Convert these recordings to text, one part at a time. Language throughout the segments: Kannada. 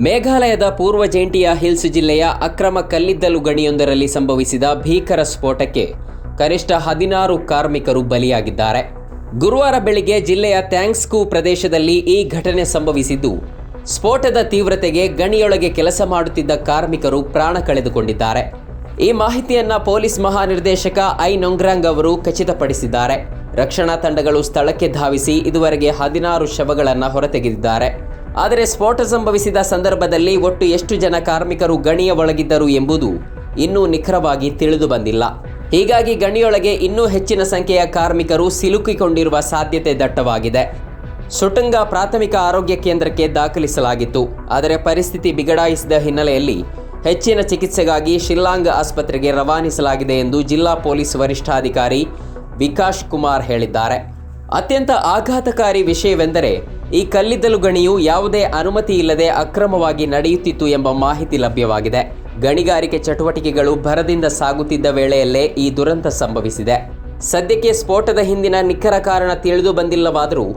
ಮೇಘಾಲಯದ ಪೂರ್ವ ಜೇಂಟಿಯಾ ಹಿಲ್ಸ್ ಜಿಲ್ಲೆಯ ಅಕ್ರಮ ಕಲ್ಲಿದ್ದಲು ಗಣಿಯೊಂದರಲ್ಲಿ ಸಂಭವಿಸಿದ ಭೀಕರ ಸ್ಫೋಟಕ್ಕೆ ಕನಿಷ್ಠ 16 ಕಾರ್ಮಿಕರು ಬಲಿಯಾಗಿದ್ದಾರೆ. ಗುರುವಾರ ಬೆಳಿಗ್ಗೆ ಜಿಲ್ಲೆಯ ಥ್ಯಾಂಕ್ಸ್ಕೂ ಪ್ರದೇಶದಲ್ಲಿ ಈ ಘಟನೆ ಸಂಭವಿಸಿದ್ದು, ಸ್ಫೋಟದ ತೀವ್ರತೆಗೆ ಗಣಿಯೊಳಗೆ ಕೆಲಸ ಮಾಡುತ್ತಿದ್ದ ಕಾರ್ಮಿಕರು ಪ್ರಾಣ ಕಳೆದುಕೊಂಡಿದ್ದಾರೆ. ಈ ಮಾಹಿತಿಯನ್ನ ಪೊಲೀಸ್ ಮಹಾನಿರ್ದೇಶಕ ಐ ನೊಂಗ್ರಾಂಗ್ ಅವರು ಖಚಿತಪಡಿಸಿದ್ದಾರೆ. ರಕ್ಷಣಾ ತಂಡಗಳು ಸ್ಥಳಕ್ಕೆ ಧಾವಿಸಿ ಇದುವರೆಗೆ 16 ಶವಗಳನ್ನು ಹೊರತೆಗೆದಿದ್ದಾರೆ. ಆದರೆ ಸ್ಫೋಟ ಸಂಭವಿಸಿದ ಸಂದರ್ಭದಲ್ಲಿ ಒಟ್ಟು ಎಷ್ಟು ಜನ ಕಾರ್ಮಿಕರು ಗಣಿಯ ಒಳಗಿದ್ದರು ಎಂಬುದು ಇನ್ನೂ ನಿಖರವಾಗಿ ತಿಳಿದು ಬಂದಿಲ್ಲ. ಹೀಗಾಗಿ ಗಣಿಯೊಳಗೆ ಇನ್ನೂ ಹೆಚ್ಚಿನ ಸಂಖ್ಯೆಯ ಕಾರ್ಮಿಕರು ಸಿಲುಕಿಕೊಂಡಿರುವ ಸಾಧ್ಯತೆ ದಟ್ಟವಾಗಿದೆ. ಸುಟುಂಗಾ ಪ್ರಾಥಮಿಕ ಆರೋಗ್ಯ ಕೇಂದ್ರಕ್ಕೆ ದಾಖಲಿಸಲಾಗಿತ್ತು. ಆದರೆ ಪರಿಸ್ಥಿತಿ ಬಿಗಡಾಯಿಸಿದ ಹಿನ್ನೆಲೆಯಲ್ಲಿ ಹೆಚ್ಚಿನ ಚಿಕಿತ್ಸೆಗಾಗಿ ಶಿಲ್ಲಾಂಗ್ ಆಸ್ಪತ್ರೆಗೆ ರವಾನಿಸಲಾಗಿದೆ ಎಂದು ಜಿಲ್ಲಾ ಪೊಲೀಸ್ ವರಿಷ್ಠಾಧಿಕಾರಿ ವಿಕಾಶ್ ಕುಮಾರ್ ಹೇಳಿದ್ದಾರೆ. ಅತ್ಯಂತ ಆಘಾತಕಾರಿ ವಿಷಯವೆಂದರೆ ಈ ಕಲ್ಲಿದ್ದಲು ಗಣಿಯು ಯಾವುದೇ ಅನುಮತಿ ಇಲ್ಲದೆ ಅಕ್ರಮವಾಗಿ ನಡೆಯುತ್ತಿತ್ತು ಎಂಬ ಮಾಹಿತಿ ಲಭ್ಯವಾಗಿದೆ. ಗಣಿಗಾರಿಕೆ ಚಟುವಟಿಕೆಗಳು ಭರದಿಂದ ಸಾಗುತ್ತಿದ್ದ ವೇಳೆಯಲ್ಲೇ ಈ ದುರಂತ ಸಂಭವಿಸಿದೆ. ಸದ್ಯಕ್ಕೆ ಸ್ಫೋಟದ ಹಿಂದಿನ ನಿಖರ ಕಾರಣ ತಿಳಿದು ಬಂದಿಲ್ಲವಾದರೂ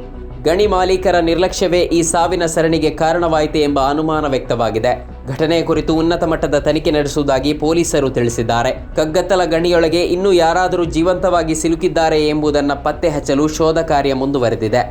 ಗಣಿ ಮಾಲೀಕರ ನಿರ್ಲಕ್ಷ್ಯವೇ ಈ ಸಾವಿನ ಸರಣಿಗೆ ಕಾರಣವಾಯಿತೆ ಎಂಬ ಅನುಮಾನ ವ್ಯಕ್ತವಾಗಿದೆ. ಘಟನೆಯ ಕುರಿತು ಉನ್ನತ ಮಟ್ಟದ ತನಿಖೆ ನಡೆಸುವುದಾಗಿ ಪೊಲೀಸರು ತಿಳಿಸಿದ್ದಾರೆ. ಕಗ್ಗತ್ತಲ ಗಣಿಯೊಳಗೆ ಇನ್ನೂ ಯಾರಾದರೂ ಜೀವಂತವಾಗಿ ಸಿಲುಕಿದ್ದಾರೆ ಎಂಬುದನ್ನು ಪತ್ತೆ ಹಚ್ಚಲು ಶೋಧ ಕಾರ್ಯ ಮುಂದುವರೆದಿದೆ.